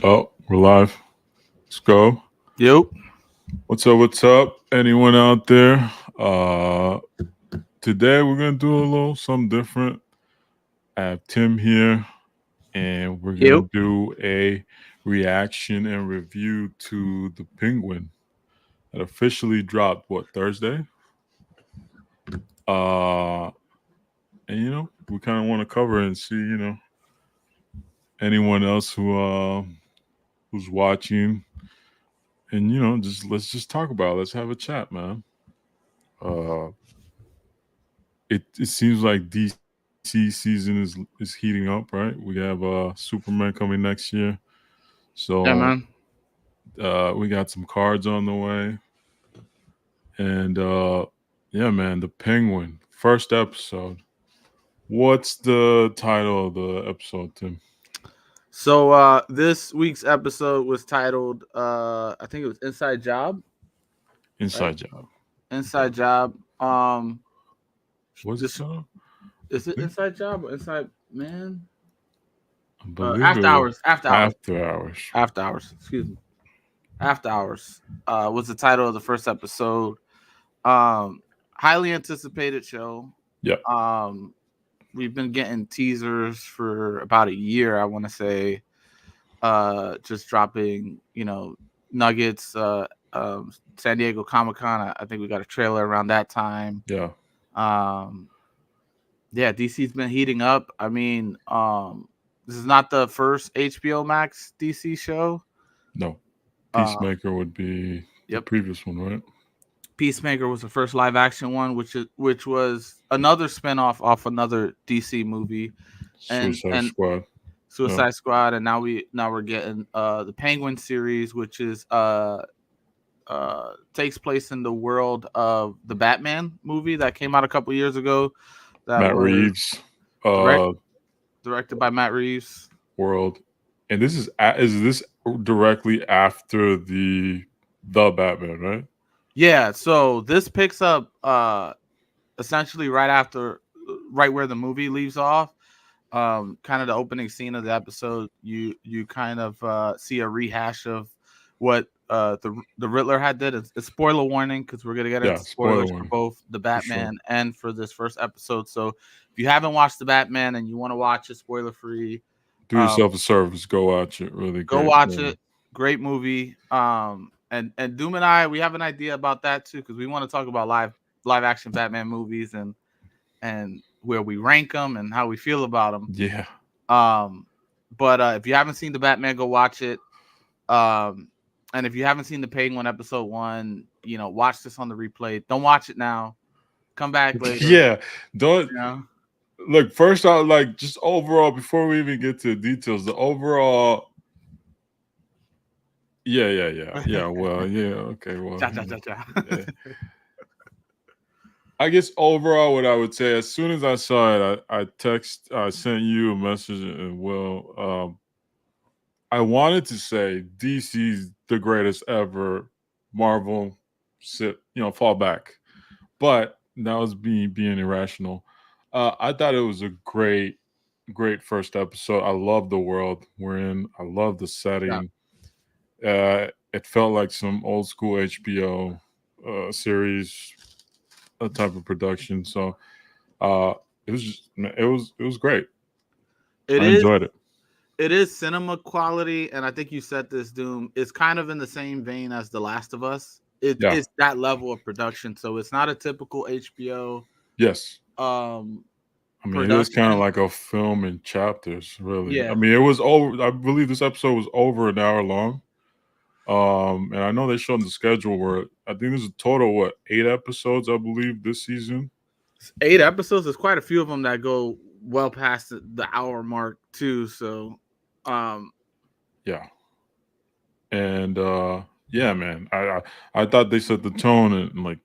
Oh, we're live. Let's go. Yep. What's up? What's up? Anyone out there? Today we're gonna do a little something different. I have Tim here, and we're gonna Yep. do a reaction and review to the Penguin that officially dropped Thursday. Uh, and we kind of want to cover it and see anyone else who's watching, and just let's just talk about it. Let's have a chat, man. Uh, it seems like DC season is heating up, right? We have Superman coming next year, Yeah, so man. we got some cards on the way, and yeah, man, the Penguin first episode. What's the title of the episode, Tim? So this week's episode was titled I think it was Inside Job, right? Inside Job. Inside Job. What's it This called? is it I think Inside Job or Inside Man? I believe it After was Hours. After Hours. After Hours. After Hours. Excuse me. After Hours was the title of the first episode. Highly anticipated show. Yeah, Um we've been getting teasers for about a year, I want to say. Just dropping, nuggets. San Diego Comic-Con. I think we got a trailer around that time. yeah. Um, yeah, DC's been heating up. I mean, this is not the first HBO Max DC show. No, Uh, Peacemaker would be the yep. previous one, right? Peacemaker was the first live action one, which was another spinoff off another DC movie, and Suicide and Squad. Yeah, Suicide Squad, and now we're getting the Penguin series, which is takes place in the world of the Batman movie that came out a couple years ago. That Matt was Reeves. direct, Uh, directed by Matt Reeves. world, and is this directly after the Batman, right? Yeah, so this picks up essentially right where the movie leaves off. Kind of the opening scene of the episode, you kind of see a rehash of what the Riddler had did. It's spoiler warning because we're gonna get Yeah, into spoiler spoilers for one both the for sure. Batman and for this first episode. So if you haven't watched the Batman and you want to watch it spoiler free, Do yourself a service. Go watch it. Really go great. watch Yeah. it. Great movie. And Doom and I, we have an idea about that too because we want to talk about live action Batman movies and where we rank them and how we feel about them. Yeah. But if you haven't seen the Batman, go watch it. And if you haven't seen the Penguin episode 1, watch this on the replay. Don't watch it now. Come back later. Yeah. Don't You know? look. First, out like just overall before we even get to the details. The overall. Yeah. Well, yeah. Okay. Well, Cha, cha, cha, cha. yeah. I guess overall, what I would say, as soon as I saw it, I sent you a message, and I wanted to say DC's the greatest ever. Marvel, fall back, but that was being irrational. I thought it was a great first episode. I love the world we're in. I love the Yeah. setting. It felt like some old school HBO series type of production. So it was it was great. It I is enjoyed it. it is cinema quality, and I think you said this, Doom. It's kind of in the same vein as The Last of Us. Yeah. It's that level of production, so it's not a typical HBO Yes. um I mean, it is kind of production. like a film in chapters, really. I Yeah. mean, it was over. I believe this episode was over an hour long. And I know they showed the schedule where I think there's a total what 8 episodes, I believe, this season. 8 episodes. There's quite a few of them that go well past the hour mark too. So, um, Yeah, and yeah, man, I thought they set the tone and like,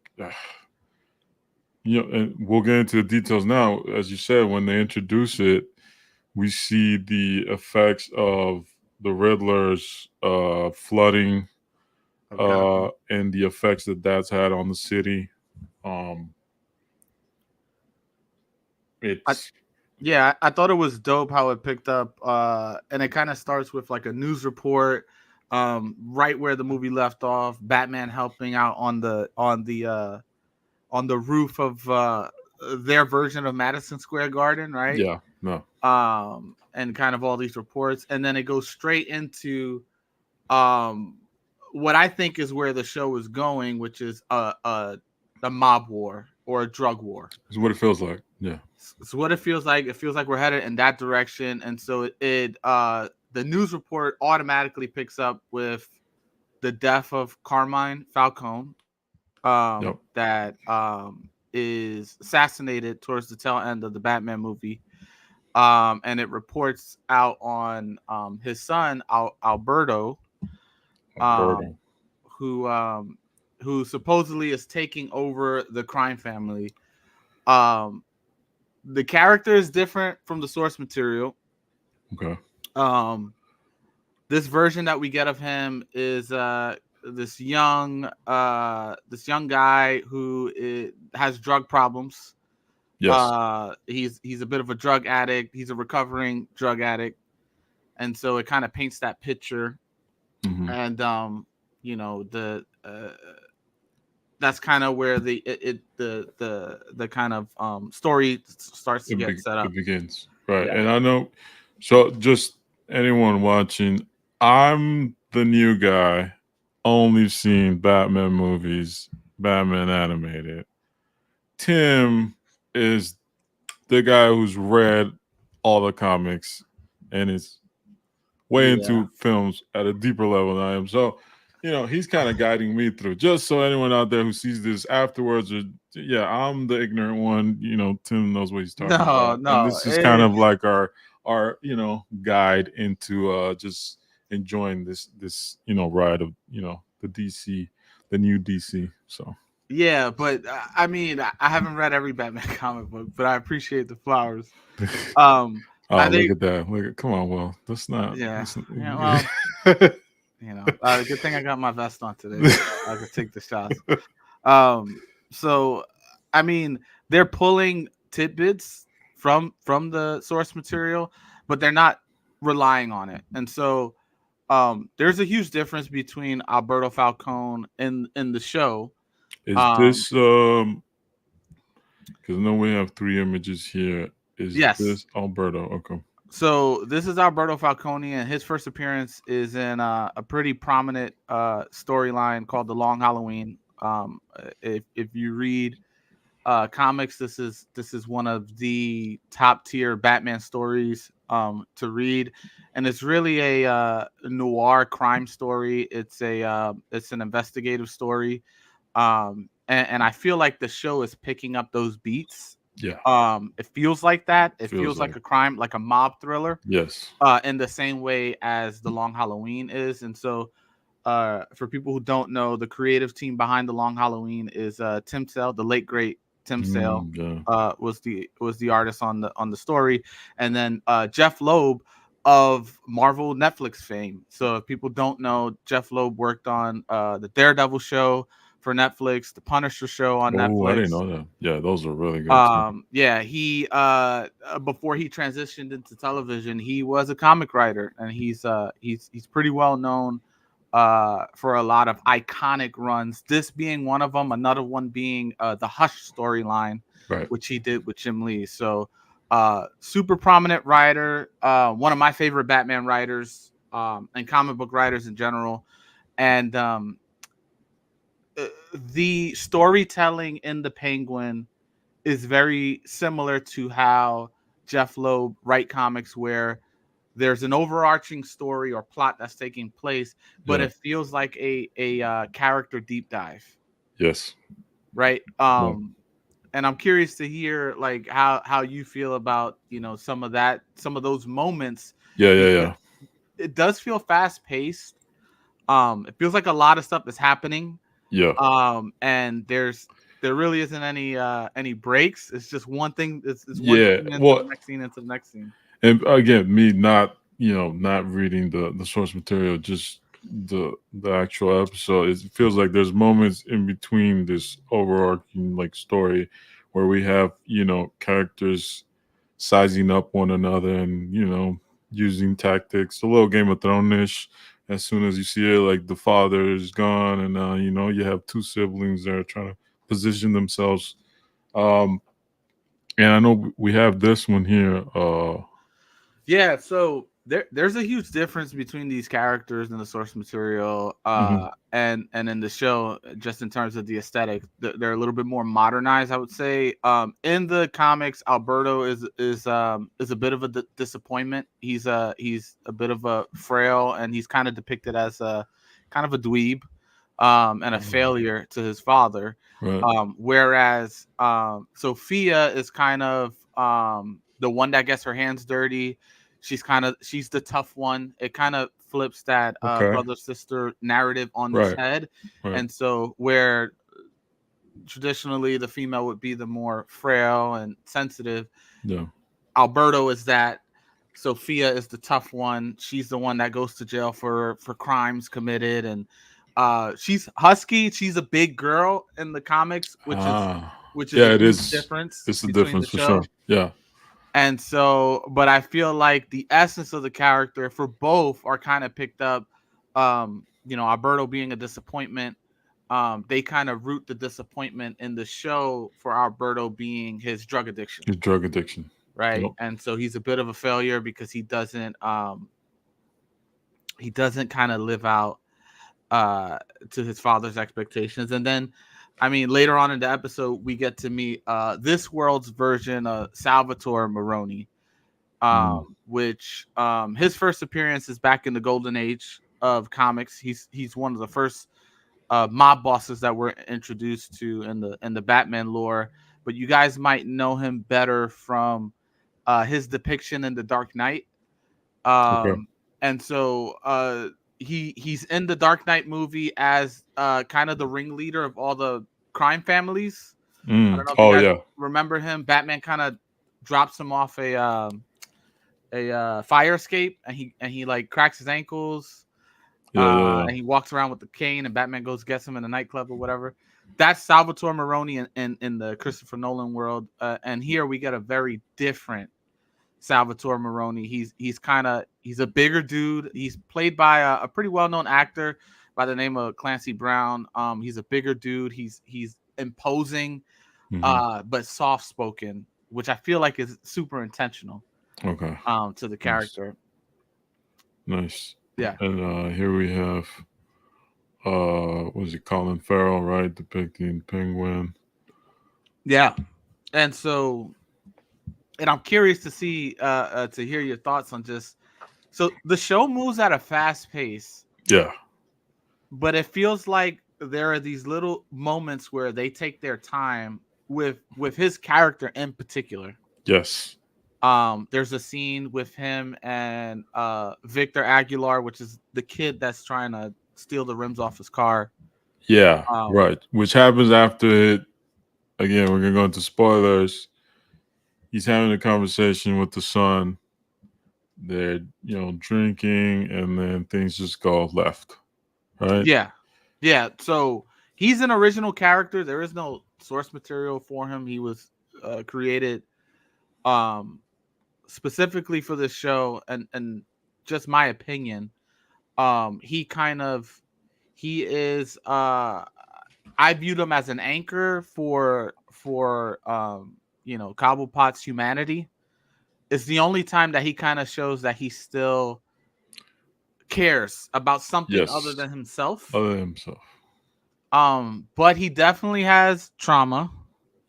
and we'll get into the details now. As you said, when they introduce it, we see the effects of the Riddler's flooding of Gotham. and the effects that that's had on the city. Um, I, it's Yeah, I thought it was dope how it picked up, and it kind of starts with like a news report, right where the movie left off. Batman helping out on the roof of their version of Madison Square Garden, right? Yeah, no, And kind of all these reports, and then it goes straight into um, what I think is where the show is going, which is a mob war or a drug war. it's what it feels like. Yeah, It's what it feels like. It feels like we're headed in that direction, and so the news report automatically picks up with the death of Carmine Falcone, yep, that is assassinated towards the tail end of the Batman movie. And it reports out on his son Alberto, um, Alberto. who um, who supposedly is taking over the crime family. Um, the character is different from the source material. Okay, Um, this version that we get of him is this young guy who has drug problems. yes, He's a bit of a drug addict. He's a recovering drug addict, and so it kind of paints that picture. hmm And the that's kind of where the kind of story starts to get set it up. begins right. Yeah. And I know, so just anyone watching, I'm the new guy, only seen Batman movies, Batman animated. Tim is the guy who's read all the comics and is way Yeah. into films at a deeper level than I am. So, he's kind of guiding me through. Just so anyone out there who sees this afterwards, or yeah, I'm the ignorant one. Tim knows what he's talking No, about, and no. this is kind of like our guide into just enjoying this ride of the DC, the new DC. So. Yeah, but I mean, I haven't read every Batman comic book, but I appreciate the flowers. Um, I Oh, look think, at that! Look at, come on, Will. That's not. yeah, That's not yeah. Well, good thing I got my vest on today. So I could take the shots. Um, so I mean, they're pulling tidbits from the source material, but they're not relying on it, and so there's a huge difference between Alberto Falcone in the show. Is Um, this because I know we have three images here. Is yes. this Alberto? Okay. So this is Alberto Falcone, and his first appearance is in a pretty prominent storyline called The Long Halloween. If you read comics, this is one of the top tier Batman stories to read, and it's really a noir crime story. It's an investigative story, and I feel like the show is picking up those beats. Yeah. It feels like that. It Feels feels like like a crime, like a mob thriller, yes. in the same way as The Long Halloween is. And so, for people who don't know, the creative team behind The Long Halloween is Tim Sale, the late great Tim Sale, Yeah. Was the artist on the story, and then Jeff Loeb of Marvel Netflix fame. So if people don't know, Jeff Loeb worked on the Daredevil show for Netflix, the Punisher show on Oh, I didn't Netflix. know that. Yeah, those are really good too. Yeah, he before he transitioned into television, he was a comic writer, and he's pretty well known for a lot of iconic runs. This being one of them, another one being the Hush storyline, Right. which he did with Jim Lee. So, super prominent writer, one of my favorite Batman writers, and comic book writers in general, and the storytelling in the Penguin is very similar to how Jeff Loeb write comics, where there's an overarching story or plot that's taking place, but Yeah. it feels like a character deep dive, Yes. right? Yeah. And I'm curious to hear like how you feel about some of that, some of those moments, Yeah. Yeah. because Yeah. it does feel fast paced. It feels like a lot of stuff is happening, Yeah. and there really isn't any breaks. It's just one thing. It's one Yeah. scene into the Well, next scene into the next scene. and again, me not reading the source material, just the actual episode. It feels like there's moments in between this overarching like story where we have characters sizing up one another and using tactics, a little Game of Thrones-ish. As soon as you see it, like the father is gone, and you have two siblings that are trying to position themselves. Um, and I know we have this one here. Yeah, so there's a huge difference between these characters in the source material Mhm. and in the show, just in terms of the aesthetic. They're a little bit more modernized, I would say. In the comics, Alberto is a bit of a disappointment. He's a bit of a frail, and he's kind of depicted as a kind of a dweeb, and a failure to his father. Right. Whereas Sophia is kind of the one that gets her hands dirty. She's the tough one. It kind of flips that Okay. brother sister narrative on its Right. head. Right. And so where traditionally the female would be the more frail and sensitive, Yeah. Alberto is that. Sophia is the tough one. She's the one that goes to jail for crimes committed, and she's husky. She's a big girl in the comics, Ah. which is Yeah, a it huge is. difference It's the between the difference for sure. show. Yeah. And so, but I feel like the essence of the character for both are kind of picked up. Alberto being a disappointment, they kind of root the disappointment in the show for Alberto being his drug addiction, His drug addiction. right? Yep. And so he's a bit of a failure because he doesn't kind of live out to his father's expectations. And then, I mean, later on in the episode, we get to meet this world's version of Salvatore Maroni, Mm. which his first appearance is back in the golden age of comics. He's one of the first mob bosses that we're introduced to in the Batman lore. But you guys might know him better from his depiction in the Dark Knight. Okay. And so he's in the Dark Knight movie as kind of the ringleader of all the crime families. I don't Mm. know if you Oh guys yeah. remember him. Batman kind of drops him off a fire escape, and he like cracks his ankles. Yeah. Yeah. And he walks around with the cane, and Batman goes gets him in a nightclub or whatever. That's Salvatore Maroni in the Christopher Nolan world, and here we get a very different Salvatore Maroni. He's a bigger dude. He's played by a pretty well known actor by the name of Clancy Brown. He's a bigger dude. He's imposing, Hmm. but soft spoken, which I feel like is super intentional Okay. to the Nice. character. Nice. Yeah. And here we have was it Colin Farrell, right? Depicting Penguin. Yeah. And so, and I'm curious to see to hear your thoughts on just so the show moves at a fast pace, Yeah. but it feels like there are these little moments where they take their time with his character in particular. Yes. There's a scene with him and Victor Aguilar, which is the kid that's trying to steal the rims off his car. Yeah. Um, Right. Which happens after it. Again, we're gonna go into spoilers. He's having a conversation with the son. They're drinking, and then things just go left. Right. yeah, yeah. So he's an original character. There is no source material for him. He was created um, specifically for this show, and just my opinion. He is I viewed him as an anchor for Cobblepot's humanity. It's the only time that he kind of shows that he still cares about something other Yes. than himself. Other than himself. But he definitely has trauma.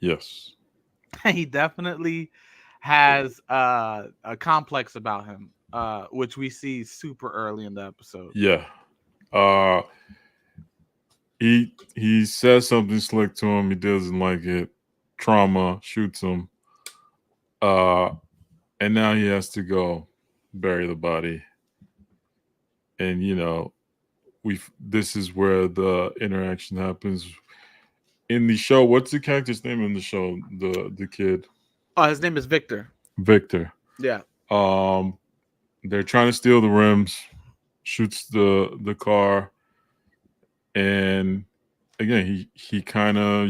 Yes. He definitely has a complex about him, which we see super early in the episode. Yeah. Uh he says something slick to him. He doesn't like it. Trauma shoots him. Uh and now he has to go bury the body. And we this is where the interaction happens in the show. What's the character's name in the show? The kid Oh, his name is Victor. Victor. Yeah. Um, they're trying to steal the rims. Shoots the car, and again he kind of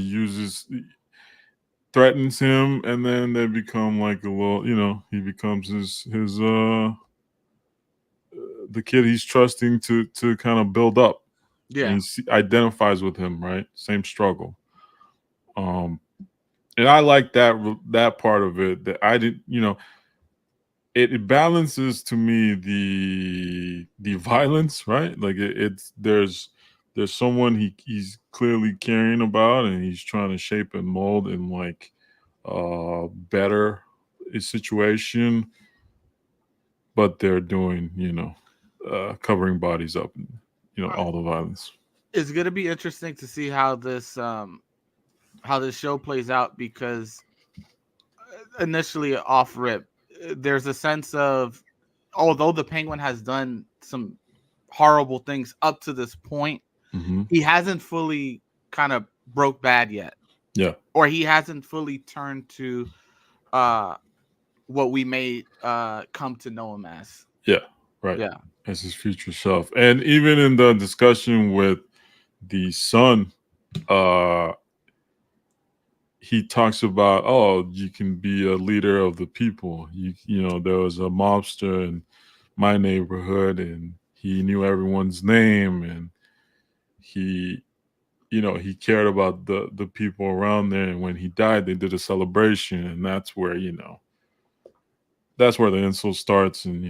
threatens him, and then they become like a little, he becomes his the kid he's trusting to kind of build up, and Yeah. he identifies with him, right? Same struggle. Um, and I like that part of it. That I didn't, it balances to me the violence, right? Like it's there's someone he's clearly caring about, and he's trying to shape and mold and like better his situation, but they're doing covering bodies up, and all the violence. It's gonna be interesting to see how this show plays out, because initially off rip, there's a sense of, although the Penguin has done some horrible things up to this point, Hmm. he hasn't fully kind of broke bad yet, Yeah, or he hasn't fully turned to uh what we may come to know him as. yeah, right. Yeah. As his future self, and even in the discussion with the son, uh, he talks about, oh, you can be a leader of the people. There was a mobster in my neighborhood, and he knew everyone's name, and he he cared about the people around there, and when he died they did a celebration, and that's where the insult starts, and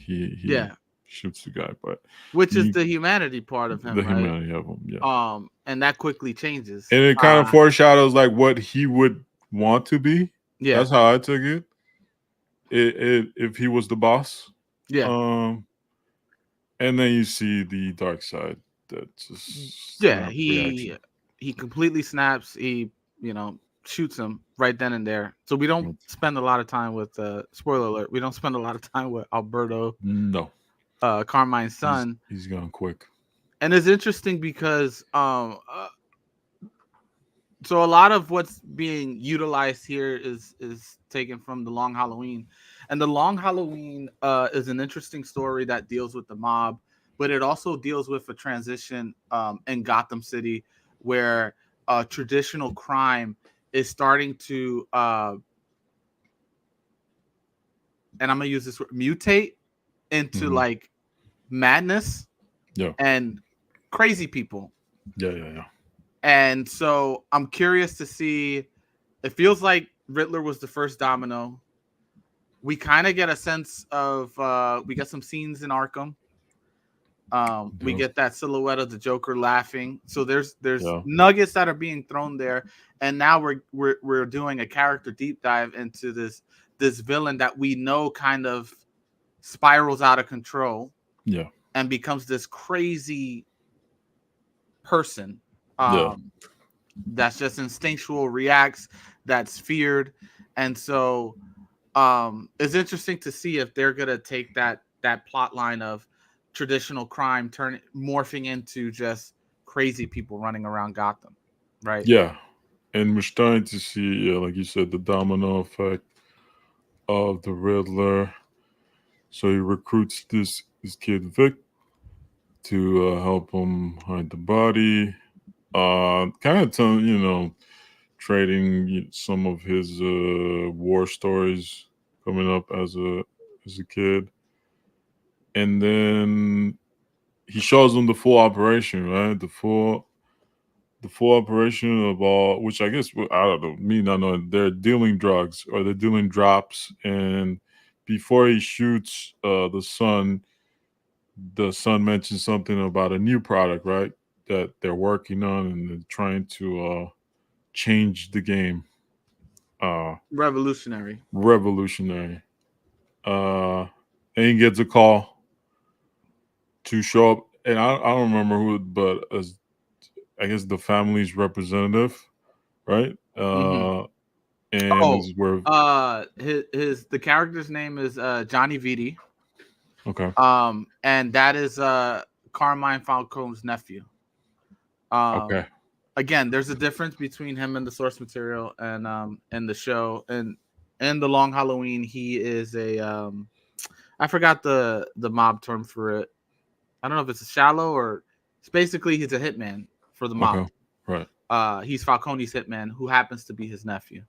he Yeah. shoots the guy, but Which is he, the humanity part of the him, right? humanity of him, yeah. And that quickly changes. And it kind of foreshadows like what he would want to be. Yeah. That's how I took it. If he was the boss, Yeah. um, and then you see the dark side that just Yeah. snap reaction. He completely snaps. He, shoots him right then and there. So we don't spend a lot of time with spoiler alert, we don't spend a lot of time with Alberto, No, Carmine's son. he's gone quick. And it's interesting because so a lot of what's being utilized here is taken from The Long Halloween. And The Long Halloween is an interesting story that deals with the mob, but it also deals with a transition in Gotham City, where traditional crime is starting to and I'm gonna use this word, mutate into Mhm. like madness Yeah, and crazy people. yeah. And so I'm curious to see. It feels like Riddler was the first domino. We kind of get a sense of we get some scenes in Arkham. We Yeah, get that silhouette of the Joker laughing. So there's yeah, nuggets that are being thrown there, and now we're doing a character deep dive into this villain that we know kind of spirals out of control yeah, and becomes this crazy person. yeah, That's just instinctual, reacts, that's feared. And so it's interesting to see if they're gonna take that plot line of traditional crime morphing into just crazy people running around Gotham, right? yeah. And we're starting to see, yeah, like you said, the domino effect of the Riddler. So he recruits this kid Vic to help him hide the body. Kind of trading some of his war stories coming up as a kid, and then he shows them the full operation, right? The full operation of all, which I guess I don't know, me not knowing, they're dealing drugs or they're dealing drops, and before he shoots the son mentions something about a new product, right? That they're working on, and they're trying to change the game. Revolutionary. Revolutionary. Uh, and he gets a call to show up, and I don't remember who, but as I guess the family's representative, right? Mm-hmm. And Oh, this is where his the character's name is Johnny Vitti. okay, And that is Carmine Falcone's nephew. okay, Again, there's a difference between him and the source material and the show. And in The Long Halloween, he is a I forgot the mob term for it. I don't know if it's a shallow or it's basically he's a hitman for the mob. okay, right, He's Falcone's hitman who happens to be his nephew.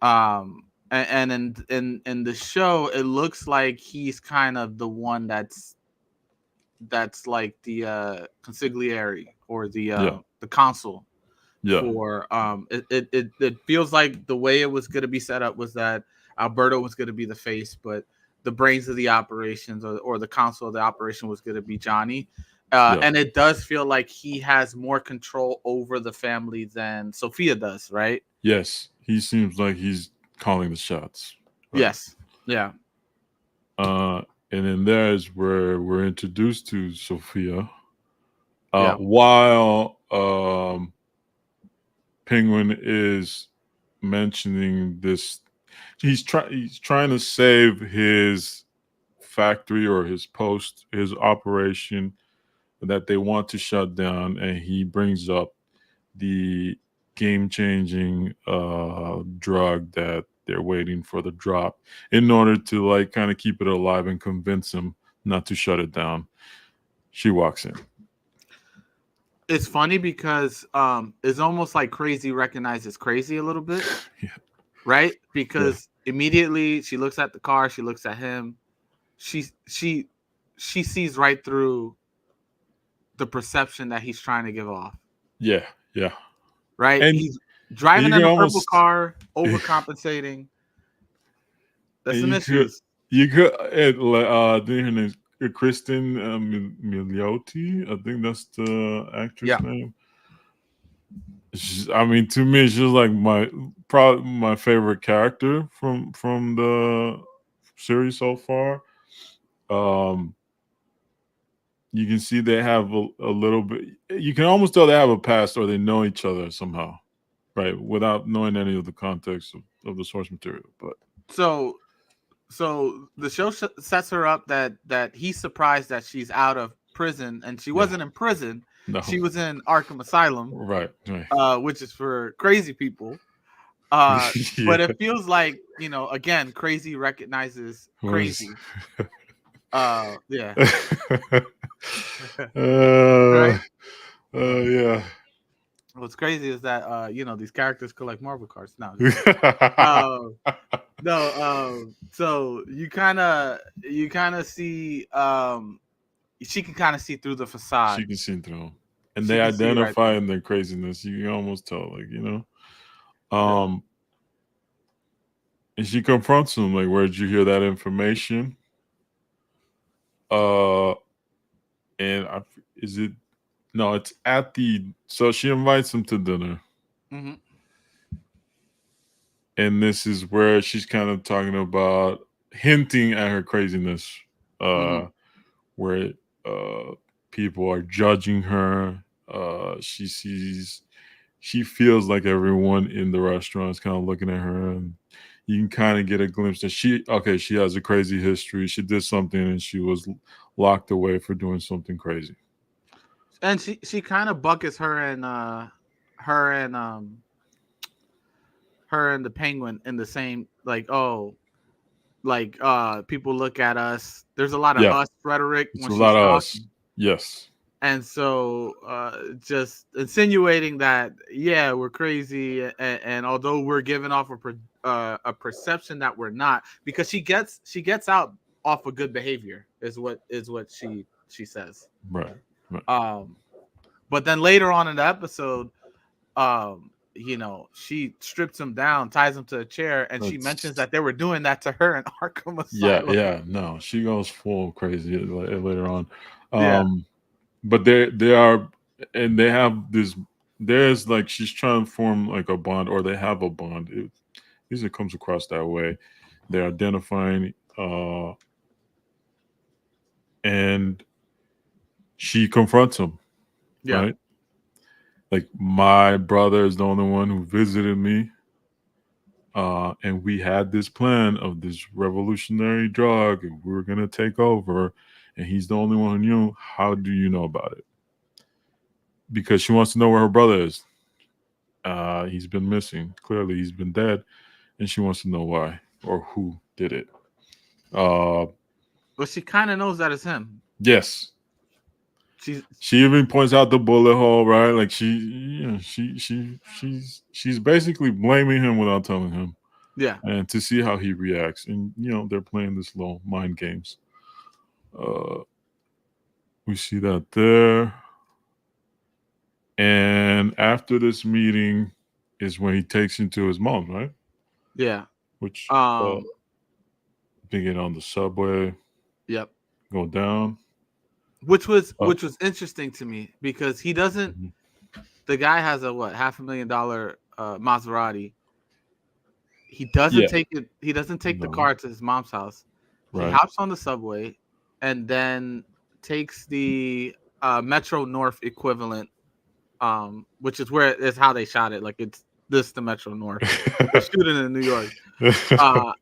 And in the show, it looks like he's kind of the one that's like the consigliere or Yeah. the consul Yeah. for it feels like the way it was going to be set up was that Alberto was going to be the face, but the brains of the operations or the consul of the operation was going to be Johnny. Yeah. And it does feel like he has more control over the family than Sophia does, right? Yes. He seems like he's calling the shots. Right. Yes. Yeah. Uh, and then there's where we're introduced to Sophia. Yeah. While Penguin is mentioning this, he's trying to save his factory or his post, his operation that they want to shut down, and he brings up the game-changing drug that they're waiting for the drop in order to like kind of keep it alive and convince him not to shut it down. She walks in. It's funny because it's almost like Crazy recognizes Crazy a little bit, Yeah. right? Because immediately she looks at the car, she looks at him, she sees right through the perception that he's trying to give off. Yeah, yeah. Right? And He's driving you in can a purple almost car, overcompensating. That's and some issues. you could I think her name's Cristin Milioti. I think that's the actress Yeah. name. I mean, to me, she's like probably my favorite character from the series so far. Um, you can see they have a little bit. You can almost tell they have a past or they know each other somehow, right? Without knowing any of the context of the source material. But So the show sets her up that he's surprised that she's out of prison, and she wasn't in prison. no, She was in Arkham Asylum, right, right. which is for crazy people. But Yeah. it feels like, again, Crazy recognizes Was Crazy. Yeah. uh, Right. yeah. What's crazy is that these characters collect Marvel cards now. Uh, no, so you kind of see she can kind of see through the facade. She can see through, and She they can see right identify through. in their craziness. You can almost tell, like Yeah. and she confronts him, like, "Where'd you hear that information?" Uh, and is it? No, it's at the. So she invites him to dinner, Hmm. and this is where she's kind of talking about hinting at her craziness, Hmm. uh, where uh people are judging her. She sees, she feels like everyone in the restaurant is kind of looking at her, and you can kind of get a glimpse that she has a crazy history. She did something and she was locked away for doing something crazy. And she kind of buckets her and her and the Penguin in the same, like, oh, like people look at us. There's a lot of Yeah, us rhetoric it's when a lot she's of us. talking. Yes. And so just insinuating that, yeah, we're crazy, and although we're giving off a perception that we're not, because she gets out off of good behavior is what she says. Right. Right. But then later on in the episode, she strips him down, ties him to a chair, and she mentions That's that they were doing that to her in Arkham yeah, Asylum. yeah. No, she goes full crazy later on. Yeah. But they are, and they have this. There's like she's trying to form like a bond, or they have a bond. It usually comes across that way. They're identifying, and she confronts him, Yeah. right? Like, my brother is the only one who visited me, and we had this plan of this revolutionary drug, and we were gonna take over, and he's the only one who knew. How do you know about it? Because she wants to know where her brother is. He's been missing. Clearly, he's been dead, and she wants to know why or who did it. Uh, But she kind of knows that it's him. yes, She's she even points out the bullet hole, right? Like she's basically blaming him without telling him. Yeah. and to see how he reacts. And they're playing this little mind games. Uh, we see that there. And after this meeting is when he takes him to his mom, right? Yeah. Which Um. they get on the subway, Yep. go down. Which was interesting to me because he doesn't. Mhm. The guy has a what $500,000 Maserati. He doesn't Yeah, take it. He doesn't take the no, car to his mom's house. He right. hops on the subway and then takes the Metro North equivalent, which is where is how they shot it. Like it's this the Metro North. They're shooting in New York. Uh,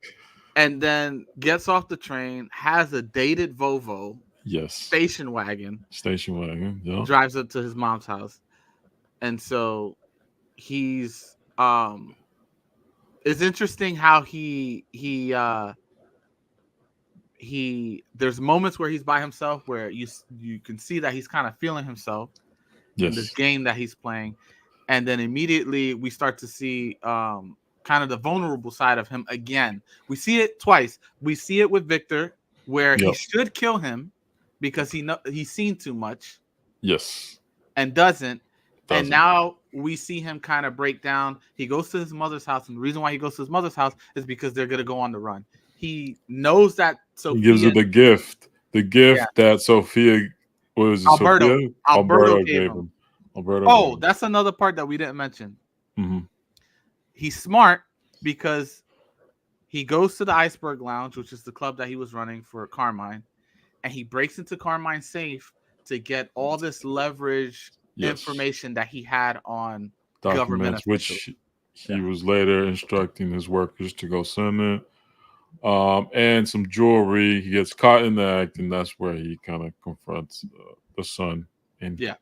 and then gets off the train, has a dated Volvo Yes, station wagon, station wagon. Yeah, drives up to his mom's house, and so he's it's interesting how he there's moments where he's by himself where you can see that he's kind of feeling himself in this yes, game that he's playing, and then immediately we start to see kind of the vulnerable side of him again. We see it twice. We see it with Victor where he yep, should kill him because he's seen too much yes. and doesn't. And Doesn't. now we see him kind of break down. He goes to his mother's house, and the reason why he goes to his mother's house is because they're gonna go on the run. He knows that He gives her Sophia, the yeah, gift that Sophia, what was it? Sophia Alberto Alberto gave gave him. him. Alberto gave Oh, him. that's another part that we didn't mention. Hmm. He's smart because he goes to the Iceberg Lounge, which is the club that he was running for Carmine, and he breaks into Carmine's safe to get all this leverage Yes, information that he had on government documents officials. which he Yeah. was later instructing his workers to go send it. And some jewelry. He gets caught in the act, and that's where he kind of confronts the son and Yeah.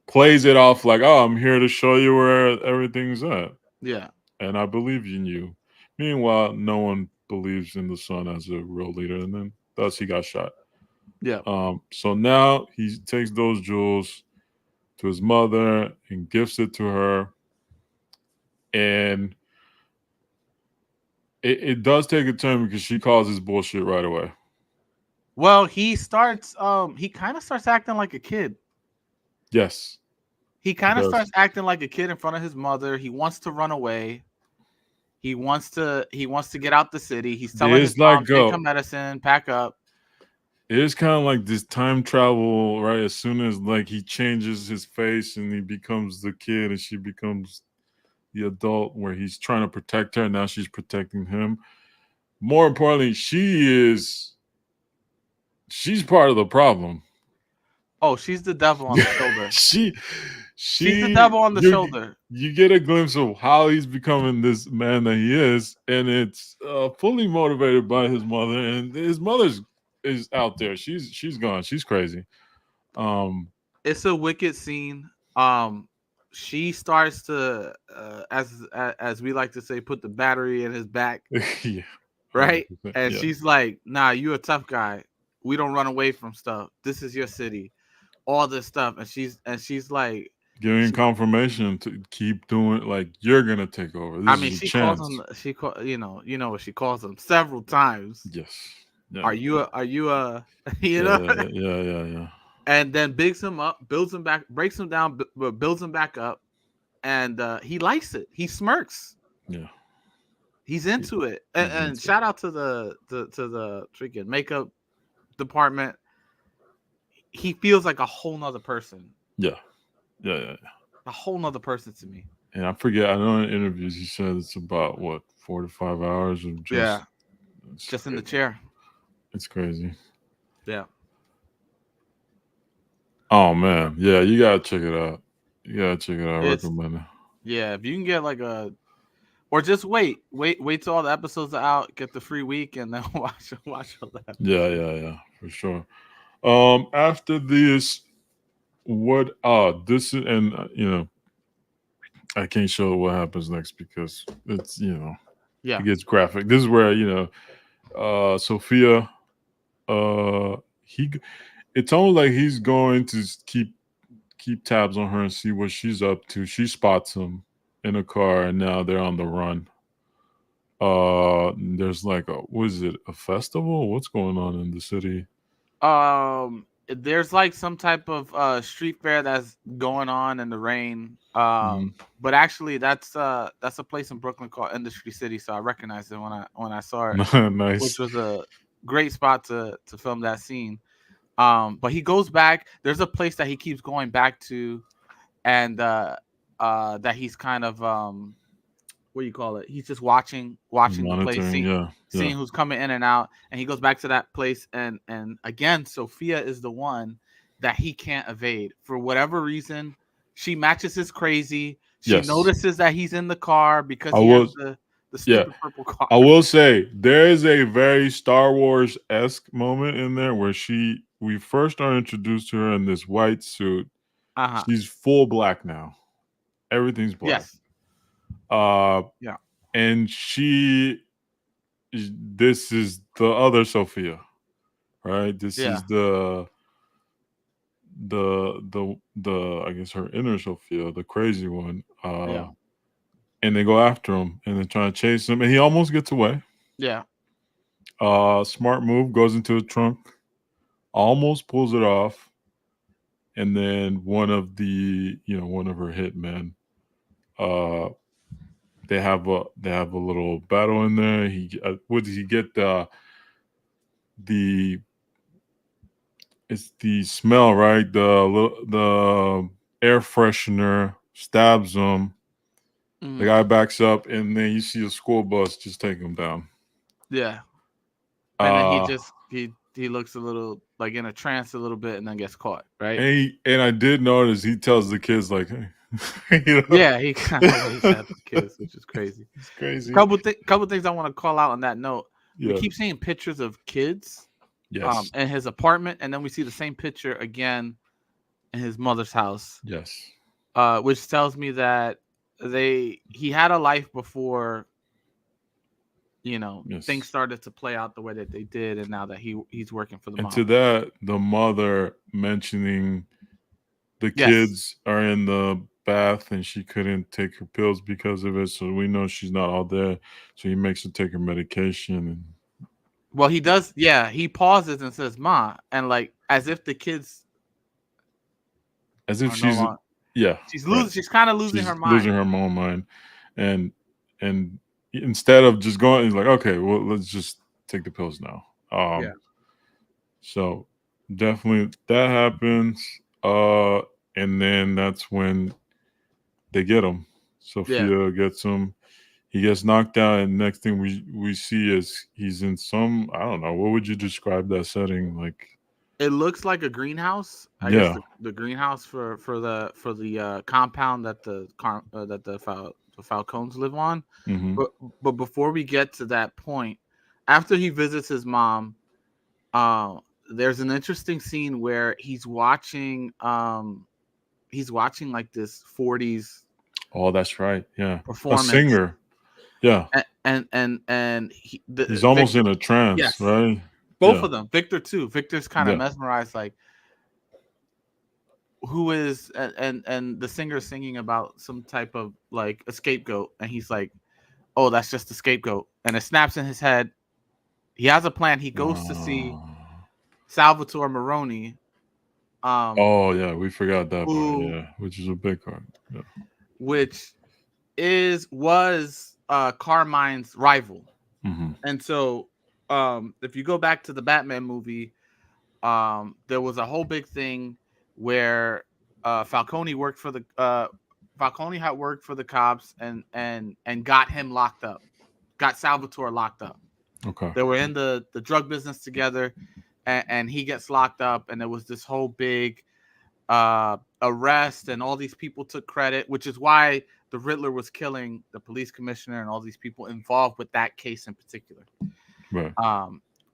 plays it off like, "Oh, I'm here to show you where everything's at, Yeah. and I believe in you." Meanwhile, no one believes in the son as a real leader, and then thus he got shot. Yeah. So now he takes those jewels to his mother and gifts it to her, and it does take a turn because she calls his bullshit right away. Well, he kind of starts acting like a kid. Yes, He he kind of does. starts acting like a kid in front of his mother. He wants to run away. He wants to get out the city. He's telling his It's mom, like take a medicine, pack up. it is kind of like this time travel, right? As soon as like he changes his face and he becomes the kid and she becomes the adult where he's trying to protect her, now she's protecting him. More importantly, she's part of the problem. Oh, she's the devil on the shoulder. she She's the she devil on the shoulder. you get a glimpse of how he's becoming this man that he is, and it's fully motivated by his mother, and his mother's is out there. She's gone. She's crazy. Um, It's a wicked scene. She starts to, as we like to say, put the battery in his back, yeah, right? 100%. And Yeah, she's like, "Nah, you a tough guy. We don't run away from stuff. This is your city. All this stuff." And she's like, giving she, confirmation to keep doing like you're gonna take over. I This mean, is a she calls him. chance. She call you know what she calls him several times. Yes. Yeah. Are you a you Yeah. know? Yeah. Yeah. Yeah. Yeah. And then bigs him up, builds him back, breaks him down, but builds him back up, and he likes it. He smirks. Yeah. He's into it. And, He's and into it. shout out to the freaking makeup department. He feels like a whole nother person. Yeah. Yeah. Yeah. Yeah. A whole nother person to me. And I forget. I know in interviews he said it's about what 4 to 5 hours of Yeah, it's just in the crazy. chair. It's crazy. Yeah. Oh man, yeah, you gotta check it out. You gotta check it out. I It's recommend it. yeah. If you can get like a or just wait till all the episodes are out, get the free week, and then watch all that. Yeah, yeah, yeah, for sure. After this, what? This is, and I can't show what happens next because it's Yeah. it gets graphic. This is where Sophia, he, it's almost like he's going to keep tabs on her and see what she's up to. She spots him in a car, and now they're on the run. There's like a, what is it, a festival? What's going on in the city? There's like some type of street fair that's going on in the rain. Mhm. But actually that's a place in Brooklyn called Industry City, so I recognized it when I saw it, which Nice. was a great spot to film that scene. But he goes back. There's a place that he keeps going back to, and that he's kind of what do you call it? He's just watching the place, Monitoring, yeah, yeah. seeing who's coming in and out, and he goes back to that place, and again, Sophia is the one that he can't evade for whatever reason. She matches his crazy. She Yes. notices that he's in the car because I he has was, the yeah. stupid purple car. I will say there is a very Star Wars-esque moment in there where we first are introduced to her in this white suit. Uh-huh. She's full black now. Everything's black. Yes. Uh, Yeah. and this is the other Sophia, right? This Yeah. is the I guess her inner Sophia, the crazy one. Yeah. And they go after him and they're trying to chase him, and he almost gets away. Yeah. Smart move, goes into the trunk, almost pulls it off, and then one of her hitmen, uh, they have a little battle in there. What does he get? The It's the smell, right? The air freshener stabs him. The Mhm. guy backs up, and then you see a school bus just take him down. Yeah. And then Uh, he looks a little like in a trance a little bit, and then gets caught, right? and I did notice he tells the kids like, "Hey," you know, Yeah, he kind of waves at the kids, which is crazy. it's crazy. Couple things I want to call out on that note. We Yeah. keep seeing pictures of kids Yes. in his apartment, and then we see the same picture again in his mother's house, Yes. which tells me that he had a life before, things Yes. started to play out the way that they did, and now that he's working for the And to mom. that, the mother mentioning the Yes. kids are in the bath and she couldn't take her pills because of it. So we know she's not all there. So he makes her take her medication, and Well, he does. Yeah, he pauses and says, "Ma," and like as if the kids as if are no she's, longer. yeah, She's right. losing. She's kind of losing her She's losing mind. her own mind, and and instead of just going, he's like, okay, well, let's just take the pills now. Yeah. So definitely that happens. And then that's when they get him. Yeah. Sophia gets him. He gets knocked out, and next thing we see is he's in some, I don't know, what would you describe that setting like? It looks like a greenhouse. I guess Yeah. the greenhouse for the compound that the Falcons live on. Hmm. But before we get to that point, after he visits his mom, uh, there's an interesting scene where he's watching like this 40s Oh, that's right. Yeah. A performance, singer. Yeah. and He's almost in a trance, yes, right? both Yeah. of them. Victor too. Victor's kind of Yeah. mesmerized, like who is and the singer singing about some type of like a scapegoat, and he's like, oh, that's just a scapegoat, and it snaps in his head. He has a plan. He goes to see Uh, Salvatore Moroni, oh yeah, we forgot that part. who Yeah, which is a big part. Yeah. which was Carmine's rival. Hmm. And so if you go back to the Batman movie, there was a whole big thing where Falcone had worked for the cops and got him locked up, got Salvatore locked up. Okay. They were in the drug business together, and he gets locked up, and there was this whole big arrest, and all these people took credit, which is why the Riddler was killing the police commissioner and all these people involved with that case in particular. Right.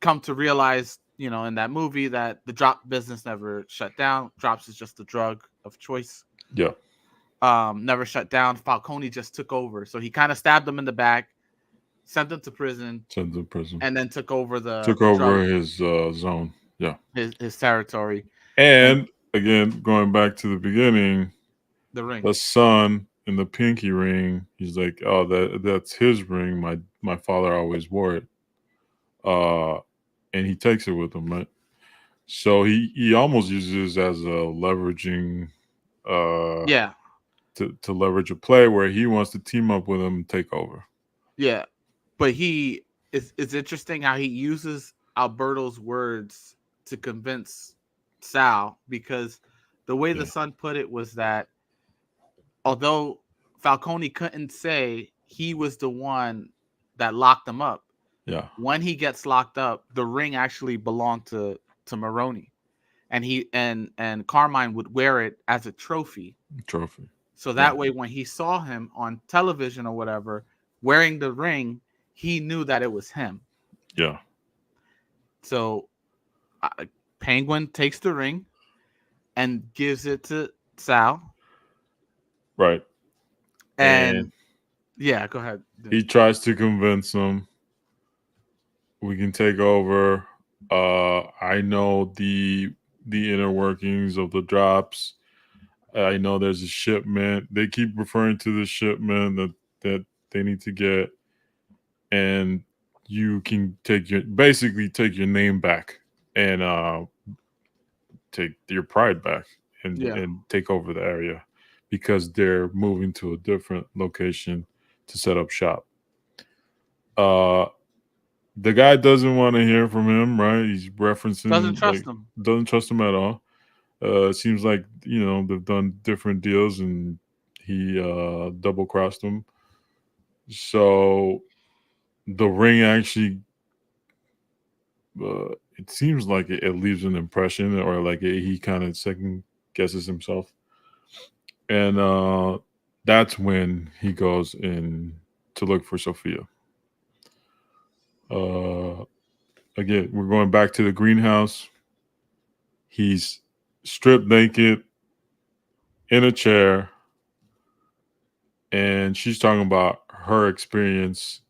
Come to realize, in that movie, that the drop business never shut down. Drops is just the drug of choice. Yeah. Never shut down. Falcone just took over. So he kind of stabbed him in the back, sent him to prison, Sent to prison. and then took over Took the drug, over his zone. Yeah. his territory. And And again, going back to the beginning, the ring. the son in the pinky ring, he's like, oh, that's his ring. My my father always wore it. And he takes it with him, right? So he almost uses it as a leveraging Yeah, to leverage a play where he wants to team up with him and take over. yeah. But it's interesting how he uses Alberto's words to convince Sal, because the way the Yeah, son put it was that although Falcone couldn't say he was the one that locked him up, yeah, when he gets locked up, the ring actually belonged to Maroney, and and Carmine would wear it as a trophy. trophy. So Yeah, that way, when he saw him on television or whatever wearing the ring, he knew that it was him. yeah, So Penguin takes the ring and gives it to Sal, right. And and yeah, go ahead. he tries to convince him we can take over. I know the inner workings of the drops. I know there's a shipment. They keep referring to the shipment that they need to get, and you can basically take your name back and take your pride back Yeah, and take over the area because they're moving to a different location to set up shop. Uh, the guy doesn't want to hear from him, right? He's doesn't referencing trust like him. doesn't trust him at all. It seems like they've done different deals and he double crossed him. So the ring actually, it seems like it leaves an impression, or like he kind of second guesses himself, and that's when he goes in to look for Sophia. Uh, Again, we're going back to the greenhouse. He's stripped naked in a chair, and she's talking about her experience.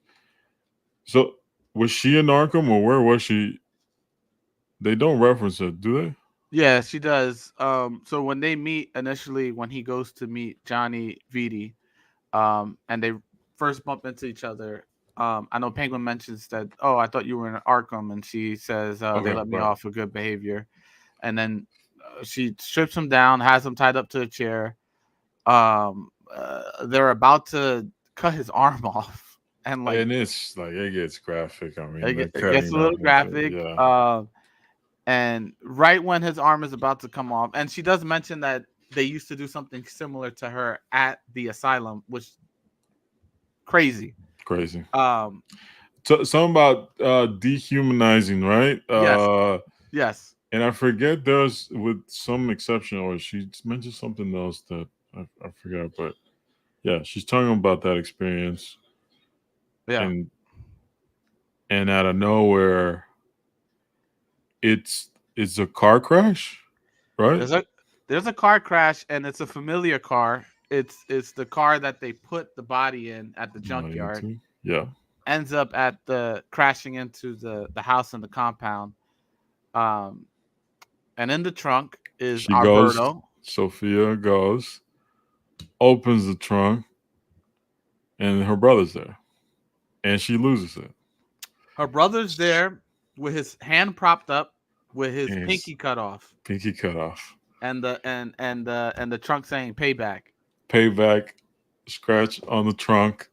So, was she in Arkham, or where was she? They don't reference it, do they? Yeah, she does. So when they meet initially, when he goes to meet Johnny Vitti, and they first bump into each other, I know Penguin mentions that, oh, I thought you were in Arkham, and she says, they Okay, let me right. off for good behavior, and then she strips him down, has him tied up to a chair. They're about to cut his arm off, and like And it's like it gets graphic. I mean, they're it gets cutting a off. little graphic. Yeah, And right when his arm is about to come off, and she does mention that they used to do something similar to her at the asylum, which crazy. crazy. Um, So, something about dehumanizing, right? yes, yes, And I forget there's with some exception, or she mentioned something else that I forgot, but yeah, she's talking about that experience, yeah. and out of nowhere, it's a car crash, right? There's a there's a car crash, and it's a familiar car. It's the car that they put the body in at the Money junkyard. into, yeah. Ends up at the crashing into the house and the compound. Um, and in the trunk is She goes, Alberto. Sophia goes, opens the trunk, and her brother's there, and she loses it. Her brother's there with his hand propped up, with his And his pinky cut off, pinky cut off. and the trunk saying payback. Payback, scratch on the trunk.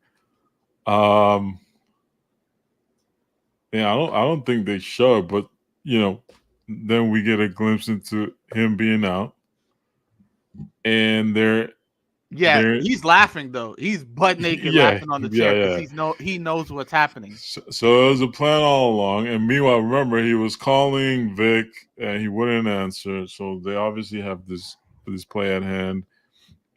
Um, yeah, I don't think they show it, but you know, then we get a glimpse into him being out, and Yeah, they're he's laughing though. He's butt naked yeah, laughing on the yeah, chair because yeah. he knows what's happening. So it was a plan all along. And meanwhile, remember he was calling Vic, and he wouldn't answer. So they obviously have this play at hand,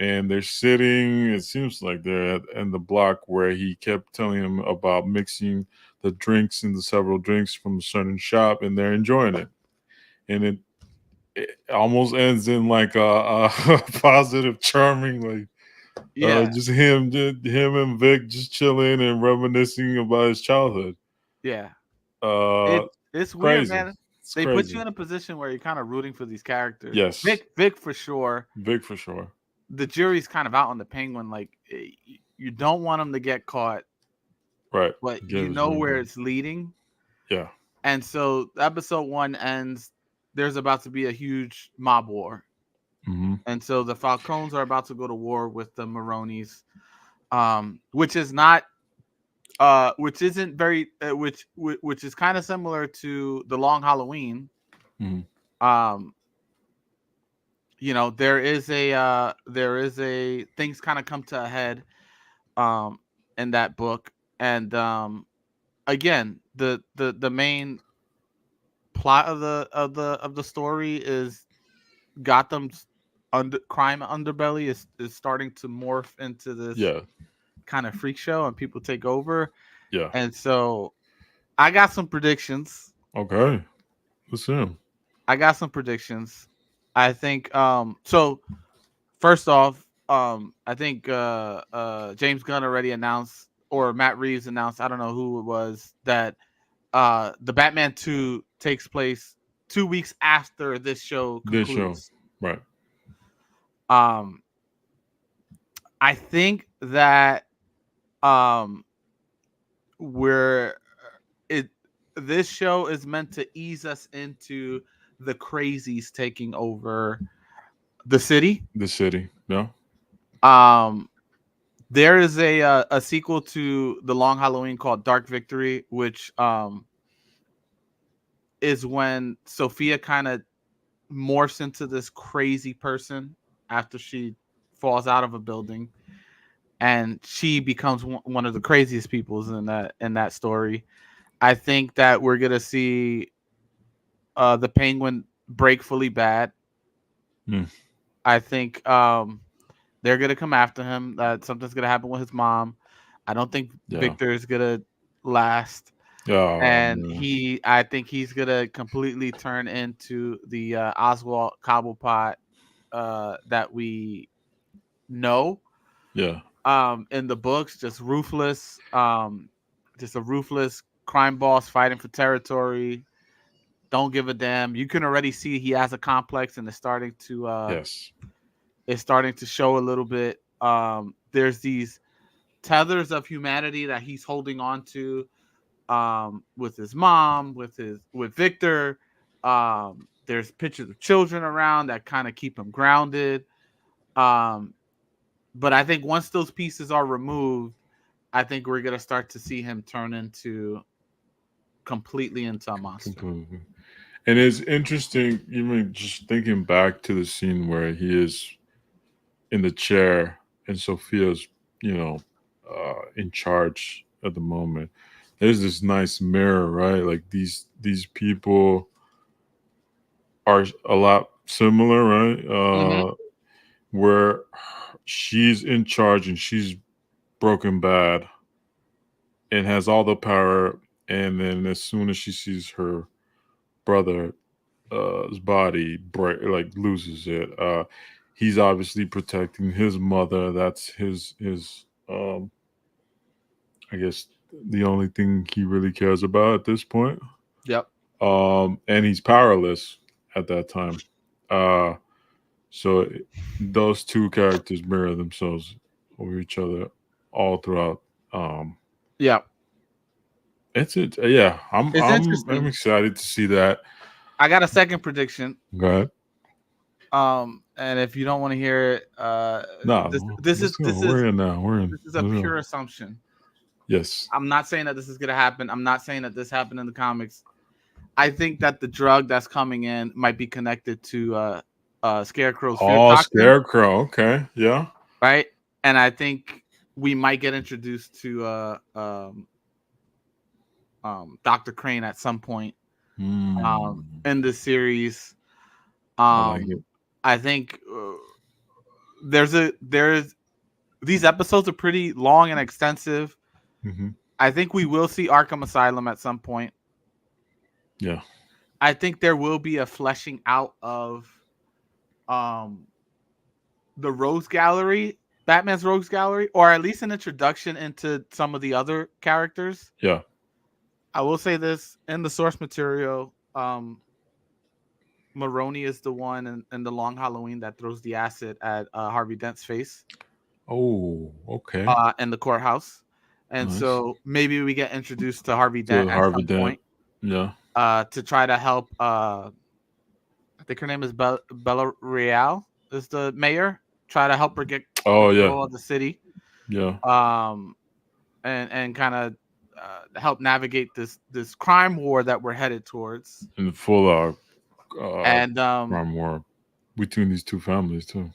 and they're sitting. It seems like they're in the block where he kept telling him about mixing the drinks into several drinks from a certain shop, and they're enjoying it. And it almost ends in like a positive, charming, like Yeah, just him and Vic just chilling and reminiscing about his childhood. yeah. Uh, It's weird, Crazy. man. It's They put you crazy. in a position where you're kind of rooting for these characters. Yes, Vic for sure. Vic for sure. The jury's kind of out on the Penguin. Like you don't want him to get caught, Right. but He you gave his know ring where back. it's leading. Yeah. And so episode 1 ends. There's about to be a huge mob war. Mm-hmm. And so the Falcons are about to go to war with the Maronis, which is not, which isn't very, which is kind of similar to the Long Halloween. Mm-hmm. Um, there is a things kind of come to a head, um, in that book, and again, the main plot of the story is Gotham's crime underbelly is starting to morph into this Yeah. kind of freak show, and people take over. Yeah. And so I got some predictions. Okay. Let's see him. I got some predictions. I think so first off, I think James Gunn already announced, or Matt Reeves announced, I don't know who it was, that the Batman 2 takes place 2 weeks after this show This show. concludes. Right. Um I think that um we're it this show is meant to ease us into the crazies taking over the city. The city. Yeah. Um there is a sequel to the Long Halloween called Dark Victory, which is when Sophia kind of morphs into this crazy person after she falls out of a building, and she becomes one of the craziest peoples in that story. I think that we're gonna see the Penguin break fully bad. Mm. I think they're gonna come after him. That something's gonna happen with his mom. I don't think Yeah. Victor is gonna last, Oh and man. I think he's gonna completely turn into the Oswald Cobblepot that we know Yeah. in the books. Just ruthless, just a ruthless crime boss fighting for territory. Don't give a damn. You can already see he has a complex, and Yes. it's starting to show a little bit. There's these tethers of humanity that he's holding on to, with his mom, with Victor. There's pictures of children around that kind of keep him grounded. Um, but I think once those pieces are removed, I think we're gonna start to see him turn completely into a monster. Completely. And it's interesting, even just thinking back to the scene where he is in the chair and Sophia's, in charge at the moment. There's this nice mirror, right? Like these people are a lot similar, right? Mm-hmm. Where she's in charge and she's broken bad and has all the power, and then as soon as she sees her brother his body break, like loses it. He's obviously protecting his mother. That's his I guess the only thing he really cares about at this point. Yep. And he's powerless at that time. Uh, so those two characters mirror themselves over each other all throughout. Um, Yep. it's it. Yeah, It's I'm interesting. excited to see that. I got a second prediction. Go ahead. And if you don't want to hear it, No, let's go. We're in now. We're in. this is a Let's go. pure assumption. Yes. I'm not saying that this is gonna happen. I'm not saying that this happened in the comics. I think that the drug that's coming in might be connected to Scarecrow's fear Oh, toxin, Scarecrow. Okay. Yeah. right? And I think we might get introduced to Dr. Crane at some point Mm, in the series. I like it. I think there's these episodes are pretty long and extensive. Hmm. I think we will see Arkham Asylum at some point. Yeah. I think there will be a fleshing out of um the Rogues Gallery, Batman's Rogues Gallery, or at least an introduction into some of the other characters. Yeah. I will say this in the source material, Maroni is the one in the Long Halloween that throws the acid at Harvey Dent's face Oh, okay. in the courthouse. and Nice. so maybe we get introduced to Harvey Dent To at Harvey some Dent. point, Yeah. to try to help. I think her name is Bella Real, is the mayor. Try to help her get Oh yeah. control of the city, Yeah. um, and kind of help navigate this crime war that we're headed towards. In the full And crime war between these two families too.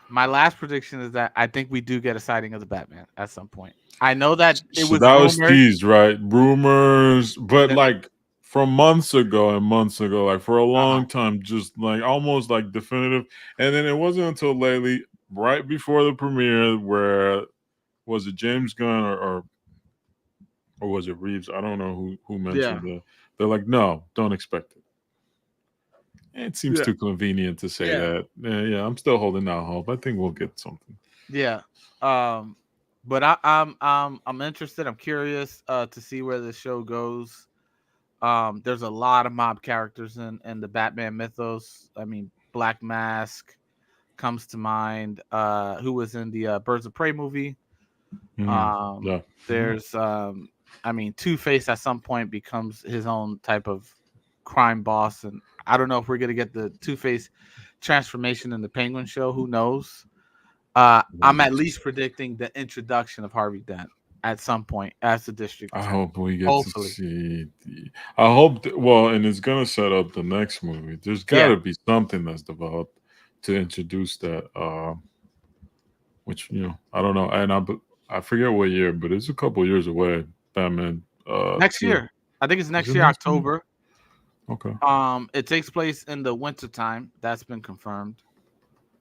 my last prediction is that I think we do get a sighting of the Batman at some point. I know that it So was that was rumored. teased, right? Rumors, but Then like from months ago and months ago, like for a uh-huh. long time, just like almost like definitive. And then it wasn't until lately, right before the premiere, where was it James Gunn or was it Reeves? I don't know who Yeah. mentioned that. They're like, no, don't expect it. It seems Yeah. too convenient to say Yeah. that. Yeah, I'm still holding out hope. I think we'll get something. Yeah. Um, but I'm interested. I'm curious to see where the show goes. There's a lot of mob characters in the Batman mythos. I mean, Black Mask comes to mind. Who was in the Birds of Prey movie? Yeah. There's I mean, Two Face at some point becomes his own type of crime boss, and I don't know if we're gonna get the Two Face transformation in the Penguin show. Who knows? I'm at least predicting the introduction of Harvey Dent at some point as the district I attorney. hope we get to Hopefully, see. I hope. Well, and it's gonna set up the next movie. There's got yeah, to be something that's developed to introduce that. Which I don't know, and I forget what year, but it's a couple years away. Batman. next Two. year. I think it's Is next it year, next year? October. Okay. It takes place in the winter time. That's been confirmed.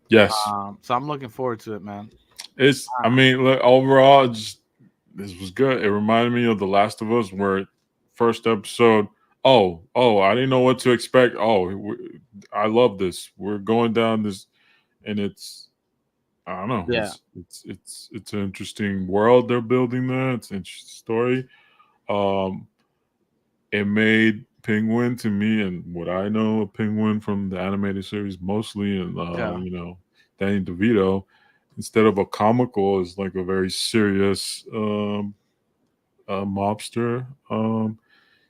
Yes. So I'm looking forward to it, man. It's. I mean, look, overall, this was good. It reminded me of The Last of Us, where first episode. Oh, I didn't know what to expect. I love this. We're going down this, and it's. I don't know. Yeah. It's an interesting world they're building there. It's an interesting story. Um, it made Penguin to me, and what I know of Penguin from the animated series mostly, and Yeah. Danny DeVito, instead of a comical, is like a very serious mobster.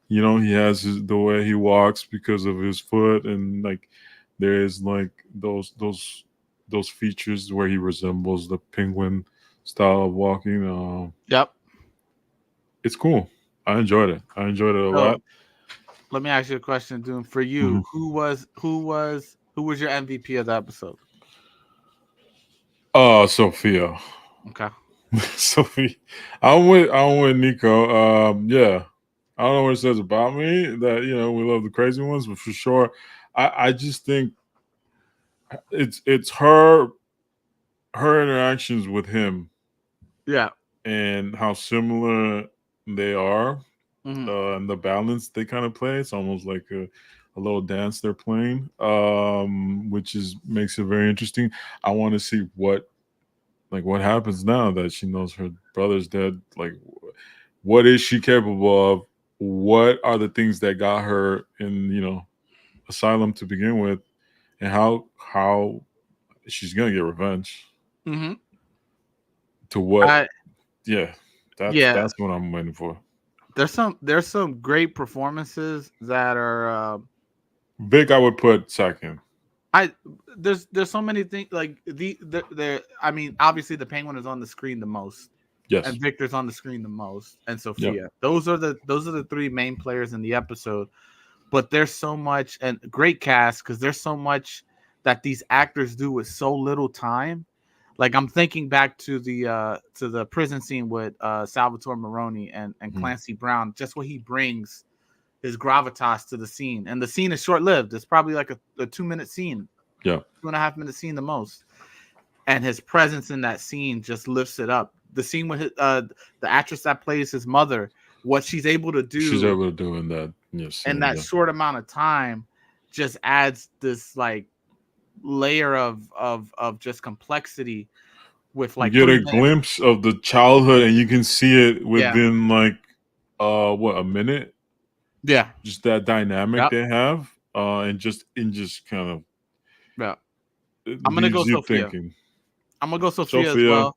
He has the way he walks because of his foot, and like there's like those features where he resembles the penguin style of walking. Yep. It's cool. I enjoyed it. I enjoyed it a So lot. let me ask you a question, Doom. For Mhm. you, who was your MVP of the episode? Sophia. Okay. Sophie. I'm with Nico. Yeah. I don't know what it says about me that we love the crazy ones, but for sure, I just think it's her interactions with him Yeah. and how similar they are, Hmm. and the balance they kind of play. It's almost like a little dance they're playing, which is makes it very interesting. I want to see what happens now that she knows her brother's dead. Like, what is she capable of? What are the things that got her in asylum to begin with, and how she's gonna get revenge? Hmm. To what? I Yeah, that's yeah. that's what I'm waiting for. There's some great performances that are. Vic, I would put second. I there's so many things like the I mean, obviously the Penguin is on the screen the most, Yes. and Victor's on the screen the most, and Yep. Sophia. Those are the three main players in the episode. But there's so much, and great cast, because there's so much that these actors do with so little time. Like, I'm thinking back to the prison scene with Salvatore Maroni and Mhm. Clancy Brown, just what he brings, his gravitas to the scene. And the scene is short lived. It's probably like a 2-minute scene, Yeah. 2.5 minute scene the most. And his presence in that scene just lifts it up. The scene with the actress that plays his mother, what she's able to She's do able to do in that in scene. that Yeah. short amount of time just adds this like layer of just complexity with You like get a 3 minutes. glimpse of the childhood, and you can see it Yeah. within like a minute. Yeah. Just that dynamic Yep. they have, and just kind of Yeah. it I'm gonna go leaves you Sophia. thinking. I'm gonna go Sophia as Sophia. well.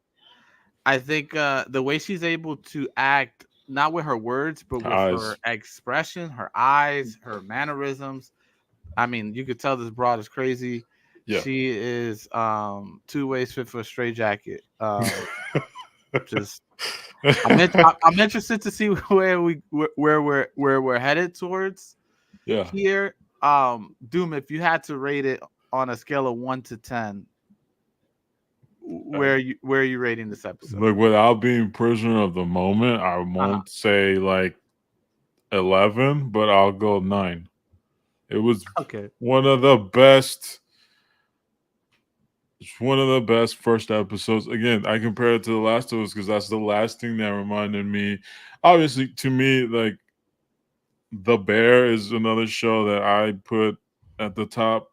I think the way she's able to act, not with her words, but with her Eyes. expression, her eyes, her mannerisms. I mean, you could tell this broad is crazy. Yeah. She is two ways fit for a straight jacket. Just I'm interested to see where we're headed towards Yeah. here. Doom, if you had to rate it on a scale of 1 to 10, where are you rating this episode? Like without being prisoner of the moment, I Uh-huh. won't say like 11, but I'll go 9. It was Okay. one of the best. It's one of the best first episodes. Again, I compare it to The Last of Us because that's the last thing that reminded me. Obviously, to me, like The Bear is another show that I put at the top.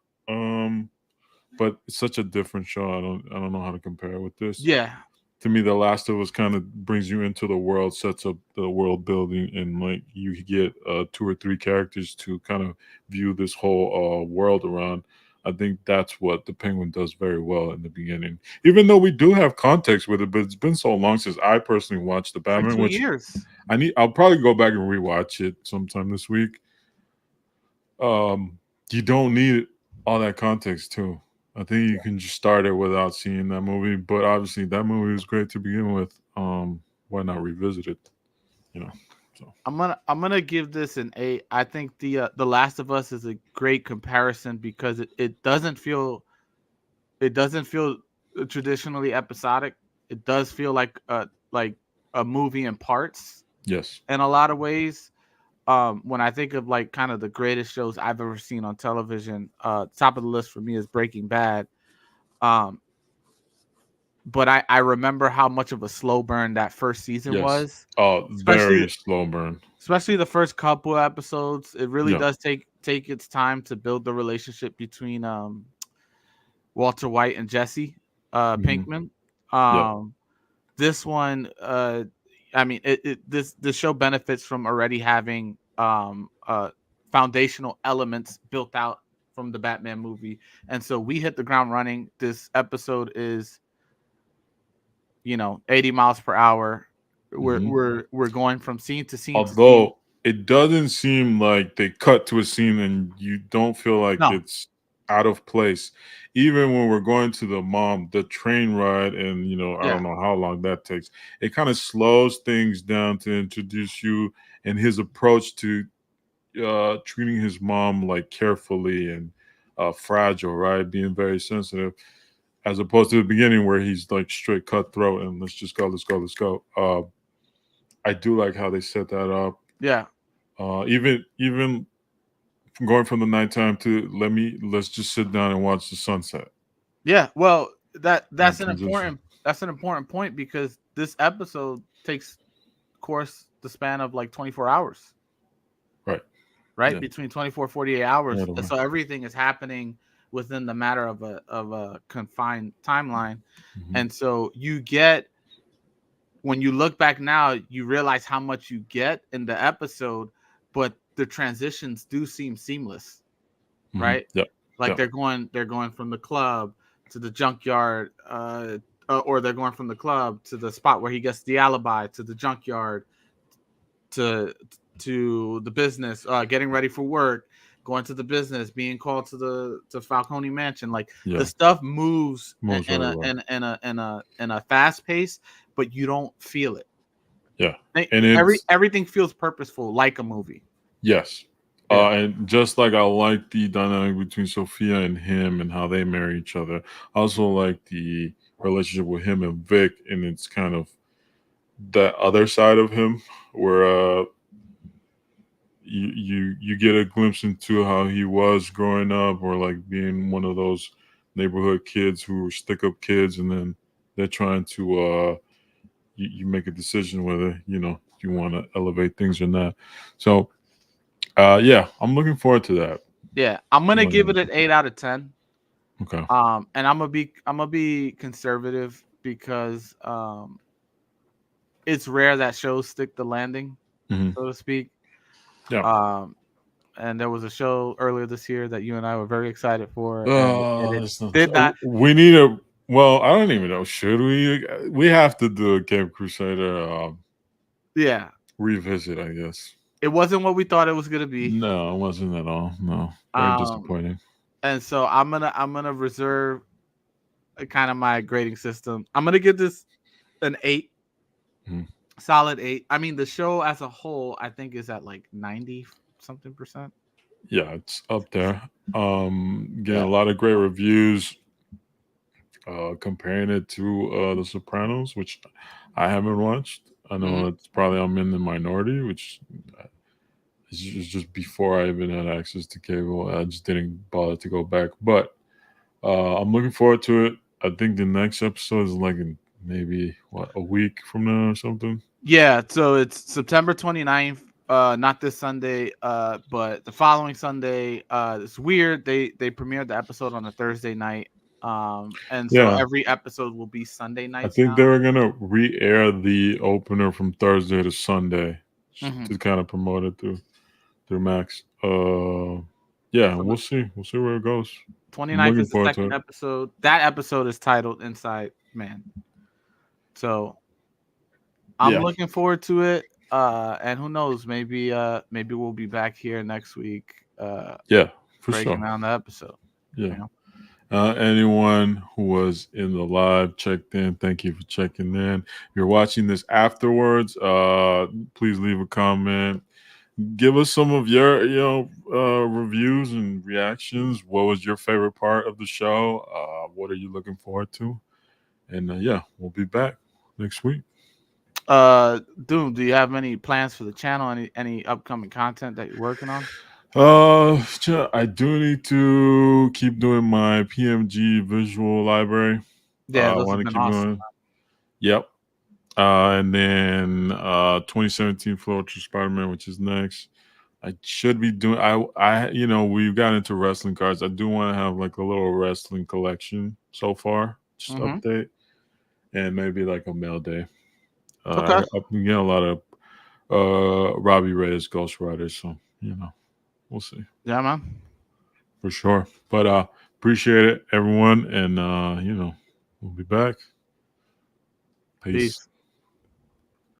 But it's such a different show. I don't know how to compare it with this. Yeah. To me, The Last of Us kind of brings you into the world, sets up the world building, and like you get 2 or 3 characters to kind of view this whole world around. I think that's what the Penguin does very well in the beginning. Even though we do have context with it, but it's been so long since I personally watched the It's like Batman, two which years. I'll probably go back and rewatch it sometime this week. You don't need all that context too. I think you can just start it without seeing that movie. But obviously, that movie was great to begin with. Why not revisit it? You know. So I'm gonna give this an 8. I think the Last of Us is a great comparison because it doesn't feel traditionally episodic. It does feel like a movie in parts yes, in a lot of ways. When I think of like kind of the greatest shows I've ever seen on television, top of the list for me is Breaking Bad. Um, but I remember how much of a slow burn that first season yes. was, Oh, especially very slow burn. especially the first couple episodes. It really Yeah. does take its time to build the relationship between Walter White and Jesse Hmm. Pinkman. Yeah. Um, this one, I mean, this show benefits from already having foundational elements built out from the Batman movie, and so we hit the ground running. This episode is 80 miles per hour. We're Hmm. we're we're going from scene to scene to scene. Although it doesn't seem like they cut to a scene and you don't feel like No, it's out of place. Even when we're going to the train ride, and I yeah, don't know how long that takes. It kind of slows things down to introduce you and his approach to treating his mom like carefully and fragile, right? Being very sensitive, as opposed to the beginning where he's like straight cutthroat and let's just go, let's go, let's go. I do like how they set that up. yeah, Even going from the nighttime to let's just sit down and watch the sunset. yeah. Well, that That that's an transition. important point because this episode takes course the span of like 24 hours, Right. right? Yeah. Between 24 48 hours. Right away. So everything is happening within the matter of a confined timeline. Hmm. And so you get when you look back now, you realize how much you get in the episode, but the transitions do seem seamless, Hmm. right? Yeah. Like Yeah. they're going from the club to the junkyard, or they're going from the club to the spot where he gets the alibi, to the junkyard, to the business, getting ready for work, going to the business, being called to Falcone Mansion. Like the Yeah. stuff moves Moves in very a well. in a fast pace, but you don't feel it. Yeah. And it's Everything feels purposeful, like a movie. yes. Yeah, And just like I like the dynamic between Sophia and him and how they marry each other, I also like the relationship with him and Vic, and it's kind of that other side of him where you get a glimpse into how he was growing up, or like being one of those neighborhood kids who were stick up kids, and then they're trying to you make a decision whether you want to elevate things or not. So yeah, I'm looking forward to that. yeah. I'm I'm gonna really give it looking an 8 out of 10. Okay. And I'm gonna be conservative because it's rare that shows stick the landing, Hmm. so to speak. Yeah. Um, and there was a show earlier this year that you and I were very excited for, and it It's not, did not. we need a. Well, I don't even know. Should we? We have to do a Camp Crusader Yeah, revisit, I guess. it wasn't what we thought it was gonna be. No, it wasn't at all. No, very Um, disappointing. and so I'm gonna reserve kind of my grading system. I'm gonna give this an 8, Mhm. solid 8. I mean, the show as a whole, I think, is at like 90 something percent. Yeah, it's up there. Getting Yeah. a lot of great reviews. Comparing it to The Sopranos, which I haven't watched. I Mhm. know it's probably I'm in the minority, which is just before I even had access to cable. I just didn't bother to go back, but I'm looking forward to it. I think the next episode is like in maybe what, a week from now or something. Yeah, so it's September 29th, not this Sunday, but the following Sunday. It's weird. They premiered the episode on a Thursday night. And so Yeah, every episode will be Sunday I nights think now. they were gonna re-air the opener from Thursday to Sunday Mhm. to kind of promote it through Max. Yeah, So the we'll see. We'll see where it goes. I'm 29th looking is the forward to second it. episode. That episode is titled Inside Man. So I'm Yeah, looking forward to it. And who knows, maybe we'll be back here next week yeah, for breaking sure. down the episode. Yeah. You know? Anyone who was in the live checked in, thank you for checking in. If you're watching this afterwards, please leave a comment. Give us some of your, reviews and reactions. What was your favorite part of the show? What are you looking forward to? And yeah, we'll be back next week. Doom, do you have any plans for the channel? Any upcoming content that you're working on? I do need to keep doing my PMG visual library. Yeah, I those want have to been keep awesome. going. Yep. And then 2017 Florida Spider-Man, which is next. I should be doing. We've got into wrestling cards. I do want to have like a little wrestling collection so far. Just Mm-hmm. update and maybe like a mail day. Okay. I've been getting a lot of Robbie Reyes Ghost Riders, so we'll see Yeah, man. for sure. But appreciate it, everyone, and we'll be back. Peace. Peace.